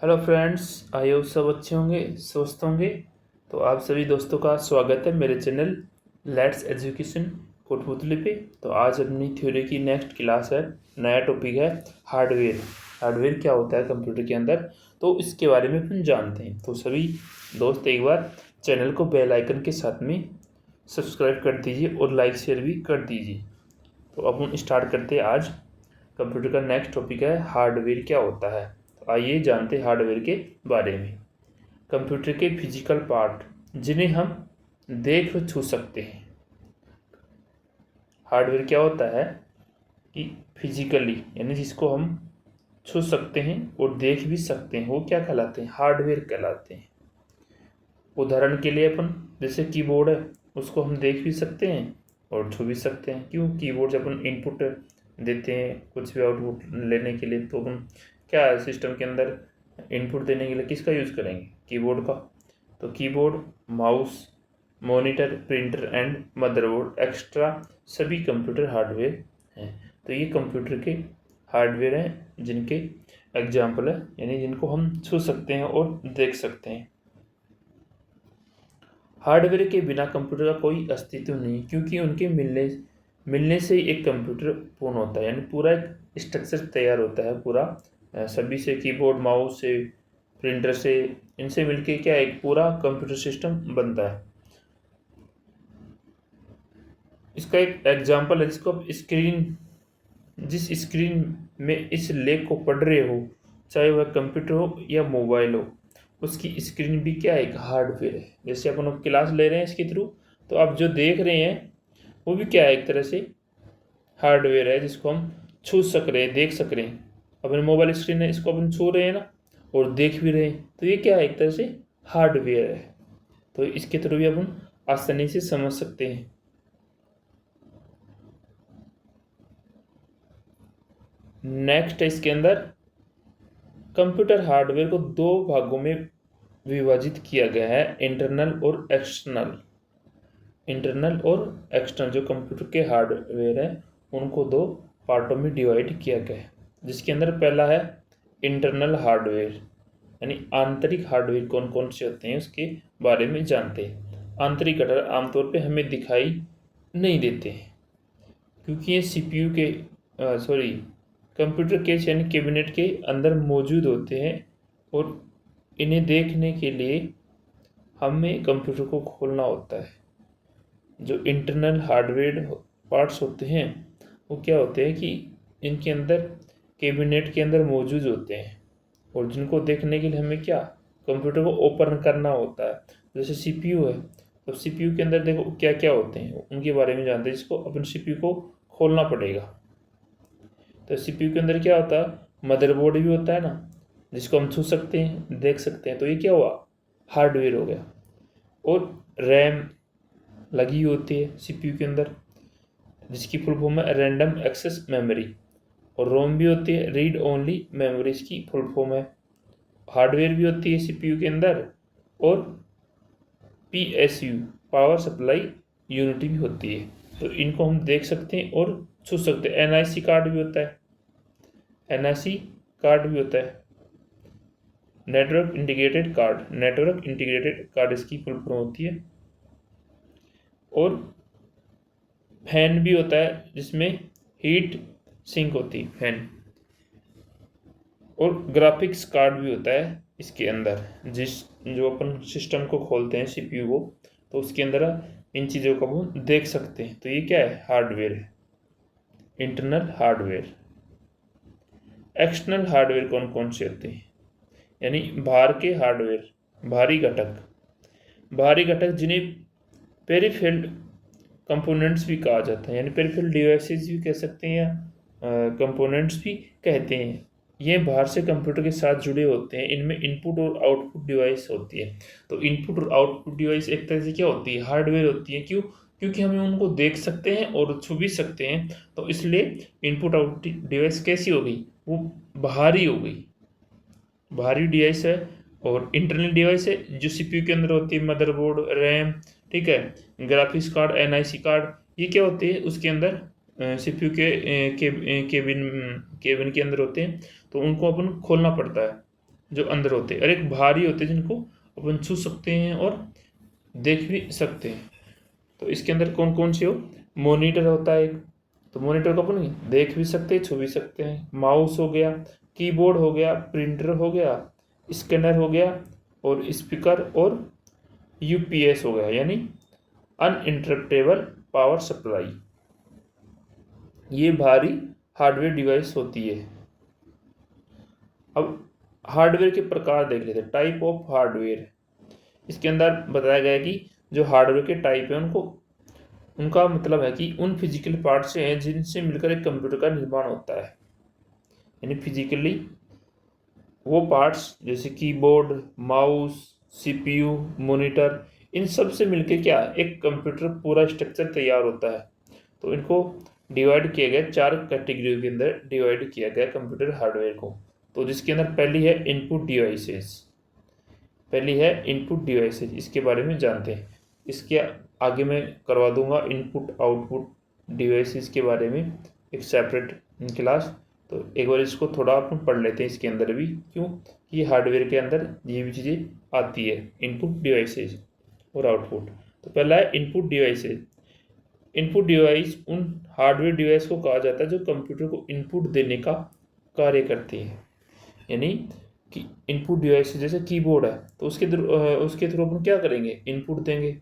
Hello friends, I hope सब अच्छे होंगे, स्वस्थ होंगे। तो आप सभी दोस्तों का स्वागत है मेरे चैनल लेट्स एजुकेशन कोटपुतली पे। तो आज अपनी थ्योरी की नेक्स्ट क्लास है। नया टॉपिक है हार्डवेयर। हार्डवेयर क्या होता है कंप्यूटर के अंदर, तो इसके बारे में अपन जानते हैं। तो सभी दोस्त एक बार चैनल को बेल आइकन के साथ में सब्सक्राइब कर दीजिए और लाइक शेयर भी कर दीजिए। तो अपन स्टार्ट करते हैं। आज कंप्यूटर का नेक्स्ट टॉपिक है हार्डवेयर क्या होता है। तो आइए जानते हैं हार्डवेयर के बारे में। कंप्यूटर के फिजिकल पार्ट जिन्हें हम देख व छू सकते हैं। हार्डवेयर क्या होता है कि फिजिकली यानी जिसको हम छू सकते हैं और देख भी सकते हैं, वो क्या कहलाते हैं? हार्डवेयर कहलाते हैं। उदाहरण के लिए अपन जैसे कीबोर्ड है, उसको हम देख भी सकते हैं और छू भी सकते हैं। क्यों? कीबोर्ड से अपन इनपुट देते हैं कुछ भी आउटपुट लेने के लिए, तो अपन क्या है सिस्टम के अंदर इनपुट देने के लिए किसका यूज़ करेंगे? कीबोर्ड का। तो keyboard, mouse, monitor, printer and motherboard extra सभी कंप्यूटर हार्डवेयर हैं। तो ये कंप्यूटर के हार्डवेयर हैं जिनके एग्जाम्पल है, यानी जिनको हम छू सकते हैं और देख सकते हैं। हार्डवेयर के बिना कंप्यूटर का कोई अस्तित्व नहीं, क्योंकि उनके मिलने से ही एक कंप्यूटर पूर्ण होता है, यानी पूरा एक स्ट्रक्चर तैयार होता है पूरा। सभी से, कीबोर्ड, माउस से, प्रिंटर से, इनसे मिलके क्या एक पूरा कंप्यूटर सिस्टम बनता है। इसका एक एग्जांपल है जिसको आप जिस स्क्रीन में इस लेख को पढ़ रहे हो, चाहे वह कंप्यूटर हो या मोबाइल हो, उसकी स्क्रीन भी क्या है? एक हार्डवेयर है। जैसे अपन अब क्लास ले रहे हैं इसके थ्रू, तो आप जो देख रहे हैं वो भी क्या है? एक तरह से हार्डवेयर है जिसको हम छू सक रहे हैं, देख सक रहे हैं। अपने मोबाइल स्क्रीन है, इसको अपन छू रहे हैं ना, और देख भी रहे हैं, तो ये क्या है? एक तरह से हार्डवेयर है। तो इसके थ्रू भी अपन आसानी से समझ सकते हैं। नेक्स्ट है इसके अंदर कंप्यूटर हार्डवेयर को दो भागों में विभाजित किया गया है, इंटरनल और एक्सटर्नल। इंटरनल और एक्सटर्नल जो कंप्यूटर के हार्डवेयर है उनको दो पार्टों में डिवाइड किया गया है, जिसके अंदर पहला है इंटरनल हार्डवेयर, यानी आंतरिक हार्डवेयर कौन कौन से होते हैं उसके बारे में जानते हैं। आंतरिक घटक आमतौर पे हमें दिखाई नहीं देते हैं, क्योंकि ये सीपीयू के कंप्यूटर के यानी कैबिनेट के अंदर मौजूद होते हैं, और इन्हें देखने के लिए हमें कंप्यूटर को खोलना होता है। जो इंटरनल हार्डवेयर पार्ट्स होते हैं वो क्या होते हैं कि इनके अंदर कैबिनेट के अंदर मौजूद होते हैं, और जिनको देखने के लिए हमें क्या कंप्यूटर को ओपन करना होता है। जैसे सीपीयू है, तो सीपीयू के अंदर देखो क्या क्या होते हैं, उनके बारे में जानते हैं, जिसको अपन सीपीयू को खोलना पड़ेगा। तो सीपीयू के अंदर क्या होता है? मदरबोर्ड भी होता है ना, जिसको हम छू सकते हैं, देख सकते हैं। तो ये क्या हुआ? हार्डवेयर हो गया। और रैम लगी होती है सीपीयू के अंदर, जिसकी फुल फॉर्म है रैंडम एक्सेस मेमोरी। और रोम भी होती है, रीड ओनली मेमोरी, इसकी फुल फॉर्म है। हार्डवेयर भी होती है सीपीयू के अंदर, और पीएसयू, पावर सप्लाई यूनिट भी होती है। तो इनको हम देख सकते हैं और छू सकते हैं। एनआईसी कार्ड भी होता है, एनआईसी कार्ड भी होता है। नेटवर्क इंटीग्रेटेड कार्ड इसकी फुल फॉर्म होती है। और फैन भी होता है जिसमें हीट सिंक होती है, फैन। और ग्राफिक्स कार्ड भी होता है इसके अंदर, जो अपन सिस्टम को खोलते हैं सीपीयू को, तो उसके अंदर इन चीज़ों को हम देख सकते हैं। तो ये क्या है? हार्डवेयर है, इंटरनल हार्डवेयर। एक्सटर्नल हार्डवेयर कौन कौन से होते हैं? यानी बाहर के हार्डवेयर, बाहरी घटक जिन्हें पेरिफेरल कंपोनेंट्स भी कहा जाता है, यानी पेरिफेरल डिवाइसेस भी कह सकते हैं, या कंपोनेंट्स भी कहते हैं। ये बाहर से कंप्यूटर के साथ जुड़े होते हैं। इनमें इनपुट और आउटपुट डिवाइस होती है। तो इनपुट और आउटपुट डिवाइस एक तरह से क्या होती है? हार्डवेयर होती है। क्यों? क्योंकि हम उनको देख सकते हैं और छू भी सकते हैं, तो इसलिए इनपुट आउटपुट डिवाइस कैसी हो गई? वो बाहरी हो गई, बाहरी डिवाइस है। और इंटरनल डिवाइस है जो सीपीयू के अंदर होती है, मदरबोर्ड, रैम, ठीक है, ग्राफिक्स कार्ड, एनआईसी कार्ड, ये क्या होते हैं? उसके अंदर सीपीयू के केबिन के अंदर होते हैं, तो उनको अपन खोलना पड़ता है। जो अंदर होते हैं, और एक भारी होते हैं जिनको अपन छू सकते हैं और देख भी सकते हैं। तो इसके अंदर कौन कौन से हो, मॉनिटर होता है एक, तो मॉनिटर को अपन देख भी सकते हैं, छू भी सकते हैं। माउस हो गया, कीबोर्ड हो गया, प्रिंटर हो गया, स्कैनर हो गया, और स्पीकर और यूपीएस हो गया, यानी अनइंटरप्टेबल पावर सप्लाई। ये भारी हार्डवेयर डिवाइस होती है। अब हार्डवेयर के प्रकार देख लेते हैं, टाइप ऑफ हार्डवेयर। इसके अंदर बताया गया है कि जो हार्डवेयर के टाइप है उनको, उनका मतलब है कि उन फिजिकल पार्ट से हैं जिनसे मिलकर एक कंप्यूटर का निर्माण होता है। यानी फिजिकली वो पार्ट्स जैसे कीबोर्ड, माउस, सीपीयू, मॉनिटर, इन सब से मिलकर क्या एक कंप्यूटर पूरा स्ट्रक्चर तैयार होता है। तो इनको डिवाइड किया गया, 4 कैटेगरी के अंदर डिवाइड किया गया कंप्यूटर हार्डवेयर को। तो जिसके अंदर पहली है इनपुट डिवाइसेस, पहली है इनपुट डिवाइसेस, इसके बारे में जानते हैं। इसके आगे मैं करवा दूंगा इनपुट आउटपुट डिवाइसेस के बारे में एक सेपरेट क्लास। तो एक बार इसको थोड़ा अपन पढ़ लेते हैं इसके अंदर भी, क्यों कि हार्डवेयर के अंदर ये भी चीज़ें आती है, इनपुट डिवाइसेस और आउटपुट। तो पहला है इनपुट डिवाइसेस। इनपुट डिवाइस उन हार्डवेयर डिवाइस को कहा जाता है जो कंप्यूटर को इनपुट देने का कार्य करती है। यानी कि इनपुट डिवाइस जैसे कीबोर्ड है, तो उसके थ्रू अपन क्या करेंगे, इनपुट देंगे।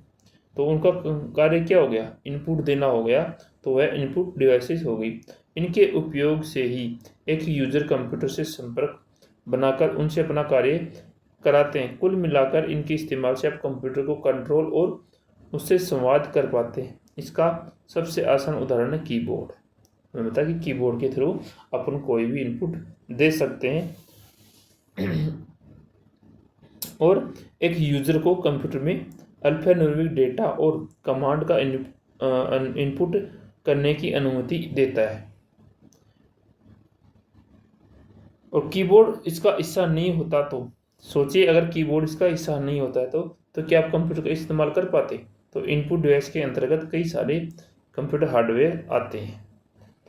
तो उनका कार्य क्या हो गया, इनपुट देना हो गया, तो वह इनपुट डिवाइसेस हो गई। इनके उपयोग से ही एक यूजर कंप्यूटर से संपर्क बनाकर उनसे अपना कार्य कराते हैं। कुल मिलाकर इनके इस्तेमाल से आप कंप्यूटर को कंट्रोल और उससे संवाद कर पाते हैं। इसका सबसे आसान उदाहरण है कीबोर्ड। मैंने बताया कि कीबोर्ड के थ्रू अपन कोई भी इनपुट दे सकते हैं और एक यूजर को कंप्यूटर में अल्फान्यूमेरिक डेटा और कमांड का इनपुट करने की अनुमति देता है। और कीबोर्ड इसका हिस्सा नहीं होता तो सोचिए, अगर कीबोर्ड इसका हिस्सा नहीं होता है तो क्या आप कंप्यूटर का इस्तेमाल कर पाते। तो इनपुट डिवाइस के अंतर्गत कई सारे कंप्यूटर हार्डवेयर आते हैं।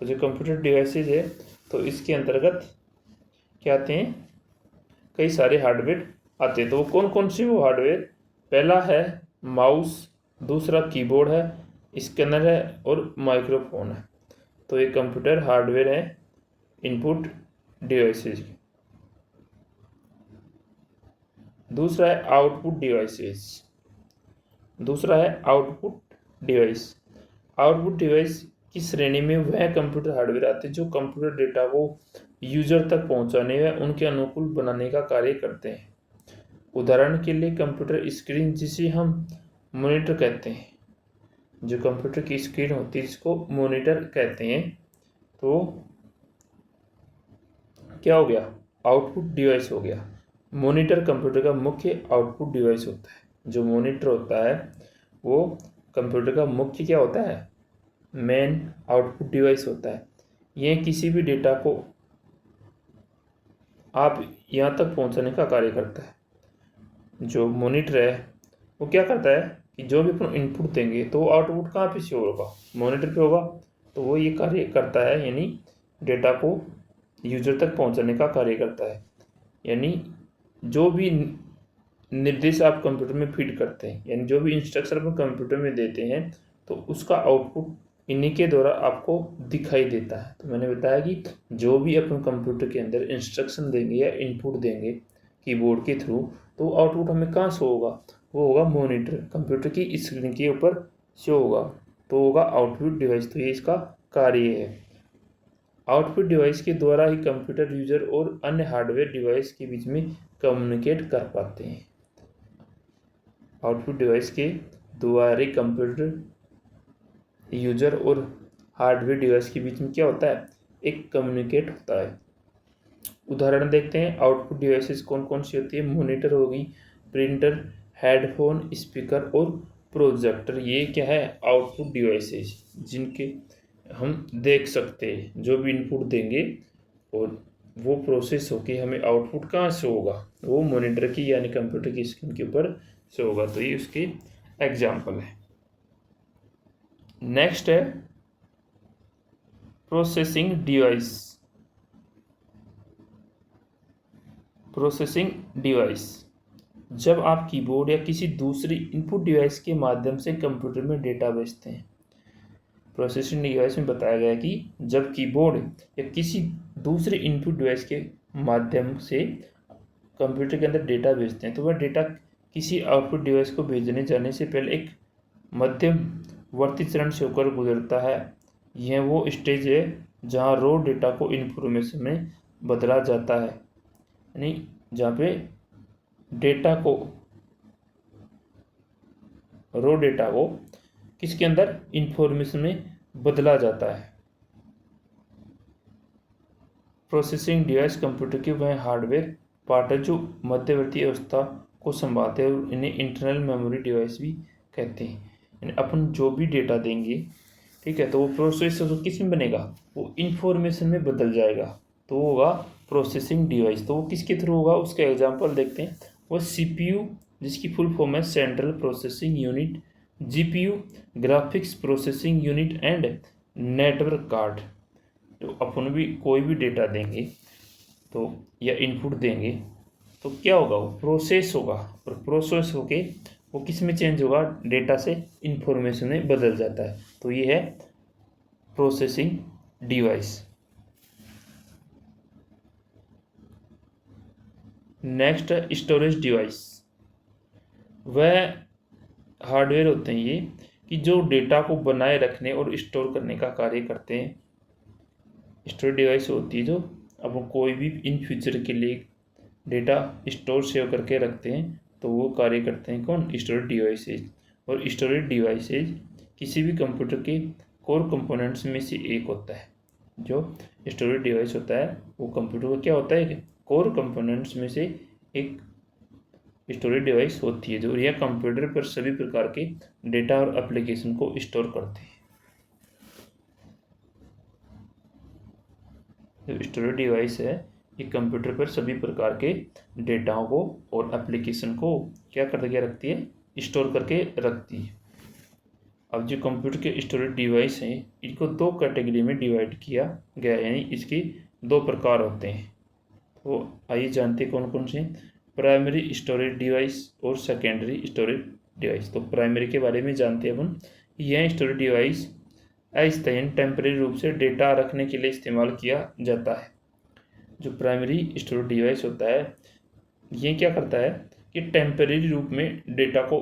तो जो कंप्यूटर डिवाइसेज है तो इसके अंतर्गत क्या आते हैं, कई सारे हार्डवेयर आते हैं। तो वो कौन कौन से वो हार्डवेयर, पहला है माउस, दूसरा कीबोर्ड है, स्कैनर है और माइक्रोफोन है। तो ये कंप्यूटर हार्डवेयर है इनपुट डिवाइसेज। दूसरा है आउटपुट डिवाइसेस, दूसरा है आउटपुट डिवाइस। आउटपुट डिवाइस की श्रेणी में वह कंप्यूटर हार्डवेयर आते हैं जो कंप्यूटर डेटा को यूजर तक पहुंचाने व उनके अनुकूल बनाने का कार्य करते हैं। उदाहरण के लिए कंप्यूटर स्क्रीन, जिसे हम मॉनिटर कहते हैं, जो कंप्यूटर की स्क्रीन होती है इसको मॉनिटर कहते हैं। तो क्या हो गया, आउटपुट डिवाइस हो गया। मॉनिटर कंप्यूटर का मुख्य आउटपुट डिवाइस होता है। जो मॉनिटर होता है वो कंप्यूटर का मुख्य क्या होता है, मेन आउटपुट डिवाइस होता है। यह किसी भी डेटा को आप यहाँ तक पहुँचाने का कार्य करता है। जो मॉनिटर है वो क्या करता है कि जो भी अपन इनपुट देंगे तो वो आउटपुट कहाँ पे शो होगा, मॉनिटर पे होगा। तो वो ये कार्य करता है, यानी डेटा को यूजर तक पहुँचाने का कार्य करता है। यानी जो भी निर्देश आप कंप्यूटर में फीड करते हैं, यानी जो भी इंस्ट्रक्शन अपन कंप्यूटर में देते हैं, तो उसका आउटपुट इन्हीं के द्वारा आपको दिखाई देता है। तो मैंने बताया कि जो भी अपन कंप्यूटर के अंदर इंस्ट्रक्शन देंगे या इनपुट देंगे कीबोर्ड के थ्रू, तो आउटपुट हमें कहाँ शो होगा, वो होगा मॉनिटर, कंप्यूटर की स्क्रीन के ऊपर शो होगा, तो होगा आउटपुट डिवाइस। तो ये इसका कार्य है। आउटपुट डिवाइस के द्वारा ही कंप्यूटर यूजर और अन्य हार्डवेयर डिवाइस के बीच में कम्युनिकेट कर पाते हैं। आउटपुट डिवाइस के द्वारा कंप्यूटर यूजर और हार्डवेयर डिवाइस के बीच में क्या होता है, एक कम्युनिकेट होता है। उदाहरण देखते हैं, आउटपुट डिवाइसेस कौन कौन सी होती है। मॉनिटर होगी, प्रिंटर, हेडफोन, स्पीकर और प्रोजेक्टर। ये क्या है, आउटपुट डिवाइसेस जिनके हम देख सकते हैं। जो भी इनपुट देंगे और वो प्रोसेस होके हमें आउटपुट कहाँ से होगा, वो मॉनिटर की यानी कंप्यूटर की स्क्रीन के ऊपर से होगा। तो ये उसके एग्जाम्पल है। नेक्स्ट है प्रोसेसिंग डिवाइस। प्रोसेसिंग डिवाइस, जब आप कीबोर्ड या किसी दूसरी इनपुट डिवाइस के माध्यम से कंप्यूटर में डेटा भेजते हैं। प्रोसेसिंग डिवाइस में बताया गया कि जब कीबोर्ड या किसी दूसरे इनपुट डिवाइस के माध्यम से कंप्यूटर के अंदर डेटा भेजते हैं तो वह डेटा किसी आउटपुट डिवाइस को भेजने जाने से पहले एक मध्यवर्ती चरण से होकर गुजरता है। यह वो स्टेज है जहाँ रॉ डेटा को इन्फॉर्मेशन में बदला जाता है, यानी जहाँ पे रॉ डेटा को किसके अंदर इन्फॉर्मेशन में बदला जाता है। प्रोसेसिंग डिवाइस कंप्यूटर के वह हार्डवेयर पार्ट है जो मध्यवर्ती अवस्था को संभालते हैं और इन्हें इंटरनल मेमोरी डिवाइस भी कहते हैं। यानी अपन जो भी डेटा देंगे, ठीक है, तो वो प्रोसेस किस में बनेगा, वो इन्फॉर्मेशन में बदल जाएगा, तो वो होगा प्रोसेसिंग डिवाइस। तो वो किसके थ्रू होगा, उसका एग्जांपल देखते हैं। वो सीपीयू, जिसकी फुल फॉर्म है central processing unit, GPU graphics processing unit and network card. तो अपन भी कोई भी डेटा देंगे तो या इनपुट देंगे तो क्या होगा, वो प्रोसेस होगा, और प्रोसेस होके वो किस में चेंज होगा, डेटा से इंफॉर्मेशन में बदल जाता है। तो ये है processing device. Next storage device, वह हार्डवेयर होते हैं ये कि जो डेटा को बनाए रखने और स्टोर करने का कार्य करते हैं। स्टोरेज डिवाइस होती है जो अब कोई भी इन फ्यूचर के लिए डेटा स्टोर सेव करके रखते हैं, तो वो कार्य करते हैं कौन, स्टोरेज डिवाइसेज। और स्टोरेज डिवाइसेज किसी भी कंप्यूटर के कोर कंपोनेंट्स में से एक होता है। जो स्टोरेज डिवाइस होता है वो कंप्यूटर का क्या होता है, कोर कंपोनेंट्स में से एक स्टोरेज डिवाइस होती है, जो यह कंप्यूटर पर सभी प्रकार के डेटा और एप्लीकेशन को स्टोर करते हैं। जो स्टोरेज डिवाइस है ये कंप्यूटर पर सभी प्रकार के डेटाओं को और एप्लीकेशन को क्या करके रखती है, स्टोर करके रखती है। अब जो कंप्यूटर के स्टोरेज डिवाइस हैं इनको दो कैटेगरी में डिवाइड किया गया है, यानी इसके दो प्रकार होते हैं। तो आइए जानते हैं कौन कौन से, प्राइमरी स्टोरेज डिवाइस और सेकेंडरी स्टोरेज डिवाइस। तो प्राइमरी के बारे में जानते हैं अपन। यह स्टोरेज डिवाइस अस्थायी टेम्परेरी रूप से डेटा रखने के लिए इस्तेमाल किया जाता है। जो प्राइमरी स्टोरेज डिवाइस होता है ये क्या करता है कि टेम्परेरी रूप में डेटा को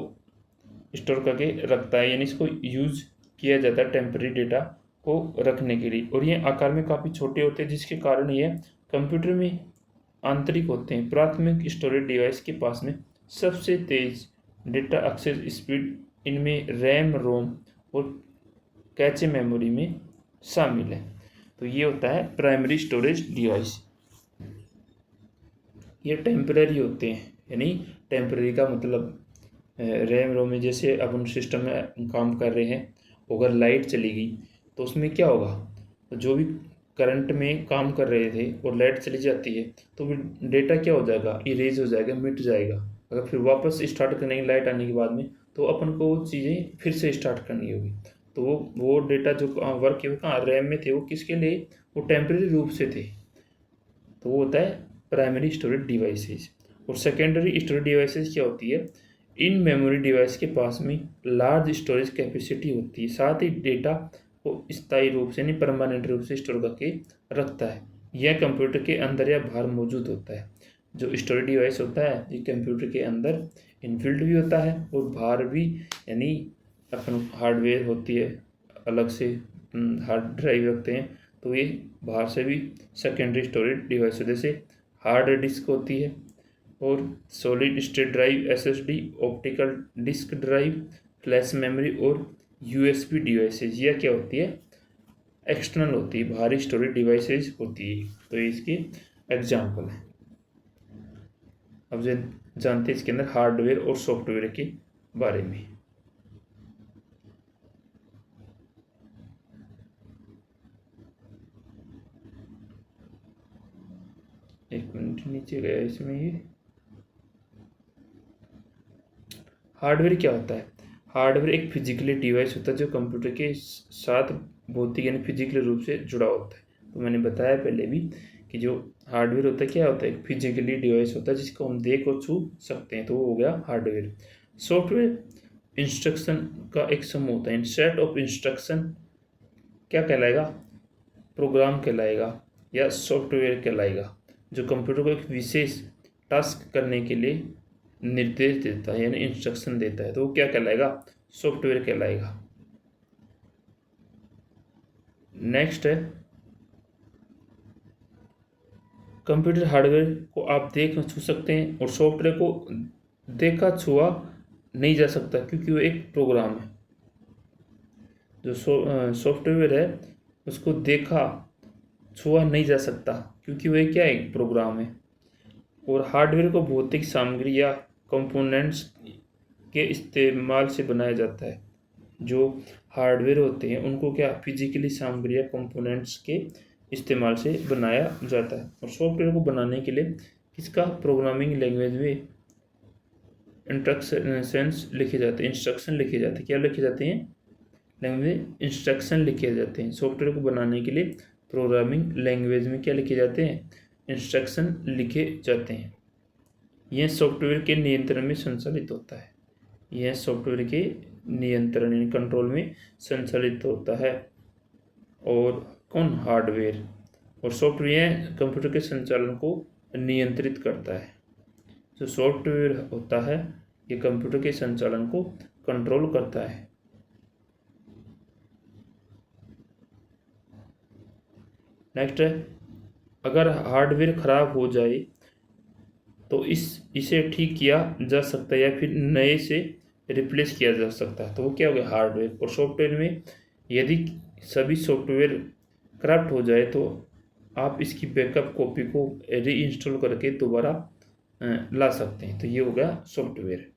स्टोर करके रखता है, यानी इसको यूज़ किया जाता है टेम्परेरी डेटा को रखने के लिए। और ये आकार में काफ़ी छोटे होते हैं जिसके कारण ये कंप्यूटर में आंतरिक होते हैं। प्राथमिक स्टोरेज डिवाइस के पास में सबसे तेज डेटा एक्सेस स्पीड इनमें रैम, रोम और कैचे मेमोरी में शामिल है। तो ये होता है प्राइमरी स्टोरेज डिवाइस। ये टेम्परेरी होते हैं, यानी टेम्परेरी का मतलब रैम रोम में जैसे अपन सिस्टम में काम कर रहे हैं, अगर लाइट चली गई तो उसमें क्या होगा, तो जो भी करंट में काम कर रहे थे और लाइट चली जाती है तो डेटा क्या हो जाएगा, इरेज हो जाएगा, मिट जाएगा। अगर फिर वापस स्टार्ट करने की लाइट आने के बाद में तो अपन को वो चीज़ें फिर से स्टार्ट करनी होगी। तो वो डेटा जो वर्क किए कहाँ रैम में थे वो किसके लिए, वो टेम्परेरी रूप से थे। तो वो होता है प्राइमरी स्टोरेज डिवाइसेस। और सेकेंडरी स्टोरेज डिवाइसेस क्या होती है, इन मेमोरी डिवाइस के पास में लार्ज स्टोरेज कैपेसिटी होती है, साथ ही डेटा को स्थायी रूप से यानी परमानेंट रूप से स्टोर करके रखता है। यह कंप्यूटर के अंदर या बाहर मौजूद होता है। जो स्टोरेज डिवाइस होता है ये कंप्यूटर के अंदर इनबिल्ट भी होता है और बाहर भी, यानी अपन हार्डवेयर होती है अलग से हार्ड ड्राइव रखते हैं तो ये बाहर से भी सेकेंडरी स्टोरेज डिवाइस होते, जैसे हार्ड डिस्क होती है और solid state drive, SSD, optical disk drive, flash memory और यूएसबी डिवाइसेज। यह क्या होती है, एक्सटर्नल होती है, बाहरी स्टोरेज डिवाइसेज होती है। तो ये इसके एग्जाम्पल है। अब जानते हैं इसके अंदर हार्डवेयर और सॉफ्टवेयर के बारे में। एक मिनट नीचे गया इसमें। ये हार्डवेयर क्या होता है, हार्डवेयर एक फिजिकली डिवाइस होता है जो कंप्यूटर के साथ भौतिक यानी फिजिकली रूप से जुड़ा होता है। तो मैंने बताया पहले भी कि जो हार्डवेयर होता है क्या होता है, एक फिजिकली डिवाइस होता है जिसको हम देख और छू सकते हैं, तो वो हो गया हार्डवेयर। सॉफ्टवेयर इंस्ट्रक्शन का एक समूह होता है। सेट ऑफ इंस्ट्रक्शन क्या कहलाएगा, प्रोग्राम कहलाएगा या सॉफ्टवेयर कहलाएगा, जो कंप्यूटर को एक विशेष टास्क करने के लिए निर्देश देता है यानी इंस्ट्रक्शन देता है, तो वो क्या कहलाएगा, सॉफ्टवेयर कहलाएगा। नेक्स्ट है कंप्यूटर हार्डवेयर को आप देख और छू सकते हैं और सॉफ्टवेयर को देखा छुआ नहीं जा सकता क्योंकि वो एक प्रोग्राम है। जो सॉफ्टवेयर है उसको देखा छुआ नहीं जा सकता क्योंकि वह क्या है, एक प्रोग्राम है। और हार्डवेयर को भौतिक सामग्री या कंपोनेंट्स के इस्तेमाल से बनाया जाता है। जो हार्डवेयर होते हैं उनको क्या फिजिकली सामग्री या कंपोनेंट्स के इस्तेमाल से बनाया जाता है। और सॉफ्टवेयर को बनाने के लिए किसका, प्रोग्रामिंग लैंग्वेज में इंस्ट्रक्शंस लिखे जाते हैं, इंस्ट्रक्शन लिखे जाते हैं। क्या लिखे जाते हैं, लैंग्वेज इंस्ट्रक्शन लिखे जाते हैं। सॉफ्टवेयर को बनाने के लिए प्रोग्रामिंग लैंग्वेज में क्या लिखे जाते हैं, इंस्ट्रक्शन लिखे जाते हैं। यह सॉफ्टवेयर के नियंत्रण में संचालित होता है। यह सॉफ्टवेयर के नियंत्रण यानी कंट्रोल में संचालित होता है। और कौन, हार्डवेयर। और सॉफ्टवेयर कंप्यूटर के संचालन को नियंत्रित करता है। जो सॉफ्टवेयर होता है ये कंप्यूटर के संचालन को कंट्रोल करता है। नेक्स्ट है, अगर हार्डवेयर खराब हो जाए तो इसे ठीक किया जा सकता है या फिर नए से रिप्लेस किया जा सकता है, तो वो क्या हो गया, हार्डवेयर। और सॉफ्टवेयर में यदि सभी सॉफ्टवेयर करप्ट हो जाए तो आप इसकी बैकअप कॉपी को रीइंस्टॉल करके दोबारा ला सकते हैं, तो ये हो गया सॉफ्टवेयर।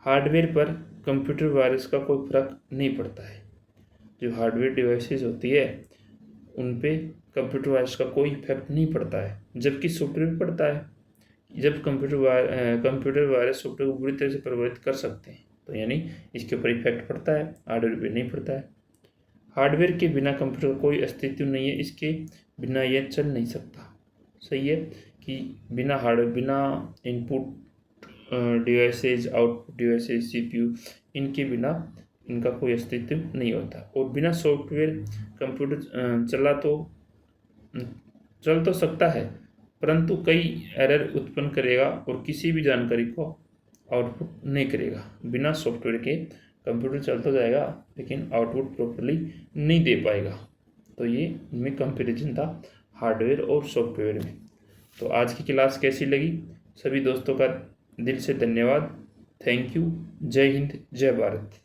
हार्डवेयर पर कंप्यूटर वायरस का कोई फर्क नहीं पड़ता है। जो हार्डवेयर डिवाइसेस होती है उन पे कंप्यूटर वायरस का कोई इफेक्ट नहीं पड़ता है, जबकि सॉफ्टवेयर पड़ता है। जब कंप्यूटर वायरस सॉफ्टवेयर को बुरी तरह से प्रभावित कर सकते हैं, तो यानी इसके ऊपर इफेक्ट पड़ता है, हार्डवेयर पे नहीं पड़ता है। हार्डवेयर के बिना कंप्यूटर का कोई अस्तित्व नहीं है, इसके बिना यह चल नहीं सकता। सही है कि बिना input devices, output devices, CPU, इनके बिना इनका कोई अस्तित्व नहीं होता। और बिना सॉफ्टवेयर कंप्यूटर चल तो सकता है परंतु कई एरर उत्पन्न करेगा और किसी भी जानकारी को आउटपुट नहीं करेगा। बिना सॉफ्टवेयर के कंप्यूटर चल तो जाएगा लेकिन आउटपुट प्रॉपर्ली नहीं दे पाएगा। तो ये इनमें कंपैरिजन था हार्डवेयर और सॉफ्टवेयर में। तो आज की क्लास कैसी लगी, सभी दोस्तों का दिल से धन्यवाद। Thank you. जय हिंद, जय भारत।